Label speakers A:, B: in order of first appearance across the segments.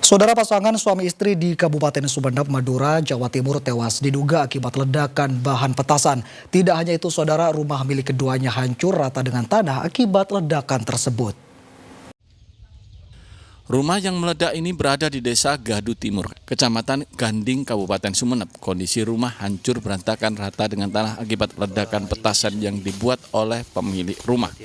A: Saudara pasangan suami istri di Kabupaten Sumedang, Madura, Jawa Timur tewas diduga akibat ledakan bahan petasan. Tidak hanya itu, saudara, rumah milik keduanya hancur rata dengan tanah akibat ledakan tersebut.
B: Rumah yang meledak ini berada di Desa Gadu Timur, Kecamatan Ganding, Kabupaten Sumeneb. Kondisi rumah hancur berantakan rata dengan tanah akibat ledakan petasan yang dibuat oleh pemilik rumah.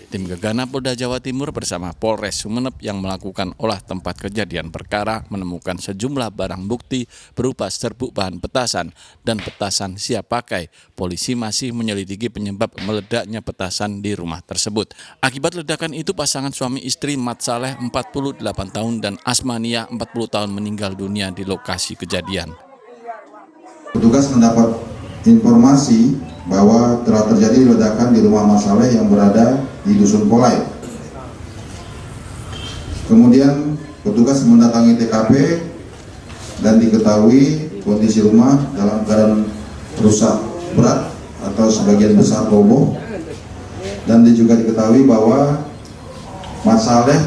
B: Tim Gegana Polda Jawa Timur bersama Polres Sumeneb yang melakukan olah tempat kejadian perkara menemukan sejumlah barang bukti berupa serbuk bahan petasan dan petasan siap pakai. Polisi masih menyelidiki penyebab meledaknya petasan di rumah tersebut. Akibat ledakan itu, pasangan suami istri Mat Saleh 48 tahun dan Asmania 40 tahun meninggal dunia di lokasi kejadian.
C: Petugas mendapat informasi bahwa telah terjadi ledakan di rumah Mas Saleh yang berada di Dusun Polai. Kemudian petugas mendatangi TKP dan diketahui kondisi rumah dalam keadaan rusak berat atau sebagian besar roboh, dan juga diketahui bahwa Mas Saleh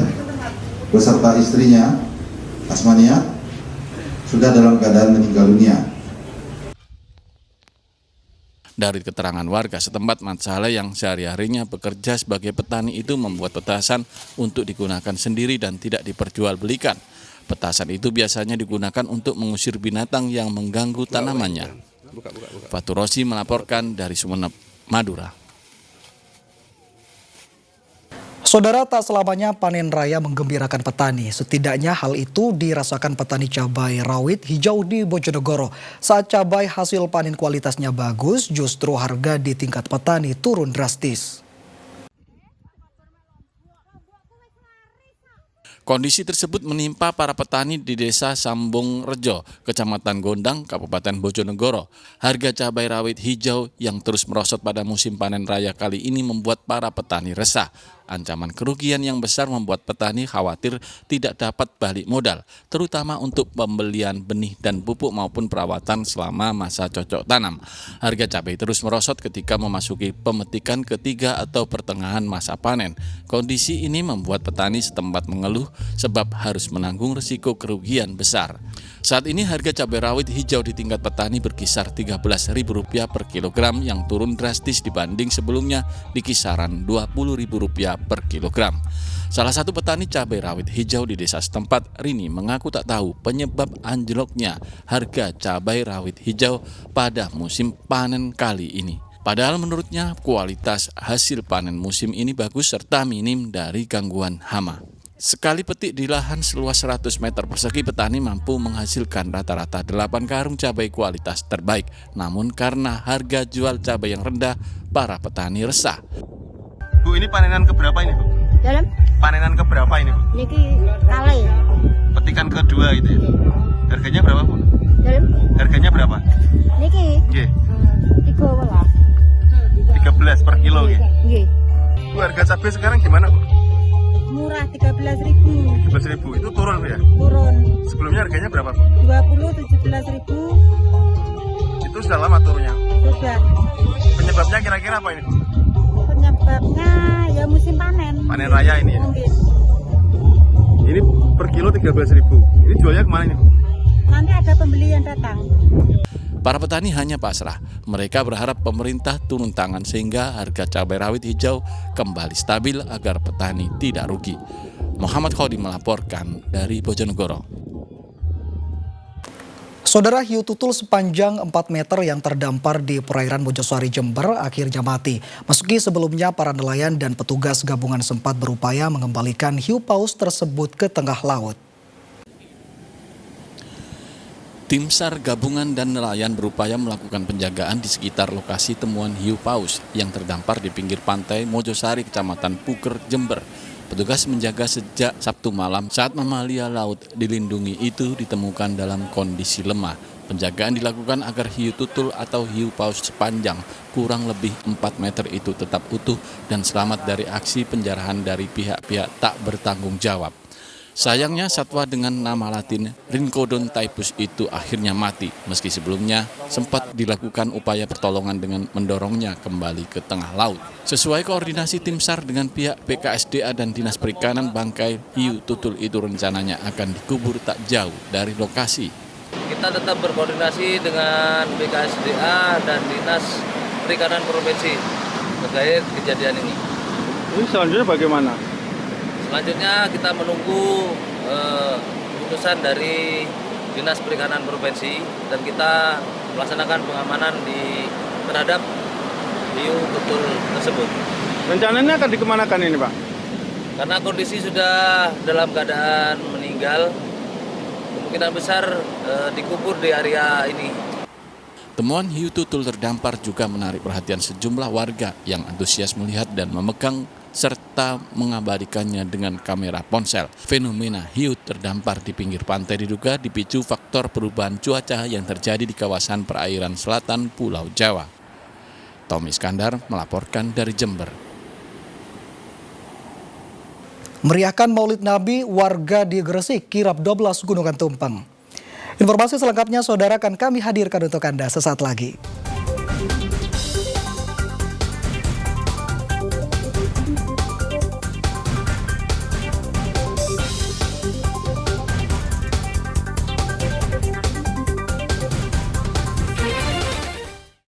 C: beserta istrinya Asmania sudah dalam keadaan meninggal dunia.
B: Dari keterangan warga setempat, Mat Saleh yang sehari-harinya bekerja sebagai petani itu membuat petasan untuk digunakan sendiri dan tidak diperjualbelikan. Petasan itu biasanya digunakan untuk mengusir binatang yang mengganggu tanamannya. Fatur Rosi melaporkan dari Sumeneb, Madura.
A: Saudara, tak selamanya panen raya menggembirakan petani. Setidaknya hal itu dirasakan petani cabai rawit hijau di Bojonegoro. Saat cabai hasil panen kualitasnya bagus, justru harga di tingkat petani turun drastis.
B: Kondisi tersebut menimpa para petani di Desa Sambung Rejo, Kecamatan Gondang, Kabupaten Bojonegoro. Harga cabai rawit hijau yang terus merosot pada musim panen raya kali ini membuat para petani resah. Ancaman kerugian yang besar membuat petani khawatir tidak dapat balik modal, terutama untuk pembelian benih dan pupuk maupun perawatan selama masa cocok tanam. Harga cabai terus merosot ketika memasuki pemetikan ketiga atau pertengahan masa panen. Kondisi ini membuat petani setempat mengeluh sebab harus menanggung risiko kerugian besar. Saat ini harga cabai rawit hijau di tingkat petani berkisar Rp13.000 per kilogram yang turun drastis dibanding sebelumnya di kisaran Rp20.000 per kilogram. Salah satu petani cabai rawit hijau di desa setempat, Rini, mengaku tak tahu penyebab anjloknya harga cabai rawit hijau pada musim panen kali ini. Padahal menurutnya kualitas hasil panen musim ini bagus serta minim dari gangguan hama. Sekali petik di lahan seluas 100 meter persegi, petani mampu menghasilkan rata-rata 8 karung cabai kualitas terbaik. Namun karena harga jual cabai yang rendah, para petani resah.
D: Bu, ini panenan keberapa ini, Bu?
E: Dalam?
D: Panenan keberapa ini, Bu?
E: Niki kali.
D: Petikan kedua itu ya? Harganya berapa, Bu?
E: Dalam?
D: Harganya berapa?
E: Niki?
D: Nggih.
E: 13.
D: 13 per kilo nggih.
E: Nggih.
D: Bu, harga cabai sekarang gimana, Bu?
E: Murah 13.000.
D: 13.000. Itu turun, Bu ya?
E: Turun.
D: Sebelumnya harganya berapa, Bu?
E: 17.000.
D: Itu sudah lama turunnya.
E: Sudah.
D: Penyebabnya kira-kira apa ini, Bu?
E: Penyebabnya ya musim panen.
D: Panen raya ini ya?
E: Mungkin.
D: Ini per kilo 13.000. Ini jualnya kemana ini, Bu?
E: Nanti ada pembeli yang datang.
B: Para petani hanya pasrah. Mereka berharap pemerintah turun tangan sehingga harga cabai rawit hijau kembali stabil agar petani tidak rugi. Muhammad Khodi melaporkan dari Bojonegoro.
A: Saudara, hiu tutul sepanjang 4 meter yang terdampar di perairan Mojosari, Jember akhirnya mati. Meski sebelumnya para nelayan dan petugas gabungan sempat berupaya mengembalikan hiu paus tersebut ke tengah laut.
B: Tim SAR gabungan dan nelayan berupaya melakukan penjagaan di sekitar lokasi temuan hiu paus yang terdampar di pinggir pantai Mojosari, Kecamatan Puker, Jember. Petugas menjaga sejak Sabtu malam saat mamalia laut dilindungi itu ditemukan dalam kondisi lemah. Penjagaan dilakukan agar hiu tutul atau hiu paus sepanjang kurang lebih 4 meter itu tetap utuh dan selamat dari aksi penjarahan dari pihak-pihak tak bertanggung jawab. Sayangnya satwa dengan nama latin Rhincodon typhus itu akhirnya mati, meski sebelumnya sempat dilakukan upaya pertolongan dengan mendorongnya kembali ke tengah laut. Sesuai koordinasi tim SAR dengan pihak BKSDA dan Dinas Perikanan, bangkai hiu tutul itu rencananya akan dikubur tak jauh dari lokasi.
F: Kita tetap berkoordinasi dengan BKSDA dan Dinas Perikanan Provinsi terkait kejadian ini.
D: Ini selanjutnya bagaimana?
F: Selanjutnya kita menunggu keputusan dari Dinas Perikanan Provinsi dan kita melaksanakan pengamanan terhadap hiu tutul tersebut.
D: Rencananya akan dikemanakan ini, Pak?
F: Karena kondisi sudah dalam keadaan meninggal, kemungkinan besar dikubur di area ini.
B: Temuan hiu tutul terdampar juga menarik perhatian sejumlah warga yang antusias melihat dan memegang serta mengabadikannya dengan kamera ponsel. Fenomena hiu terdampar di pinggir pantai diduga dipicu faktor perubahan cuaca yang terjadi di kawasan perairan selatan Pulau Jawa. Tommy Iskandar melaporkan dari Jember.
A: Meriahkan Maulid Nabi, warga di Gresik kirap 12 Gunungan Tumpeng. Informasi selengkapnya saudara akan kami hadirkan untuk Anda sesaat lagi.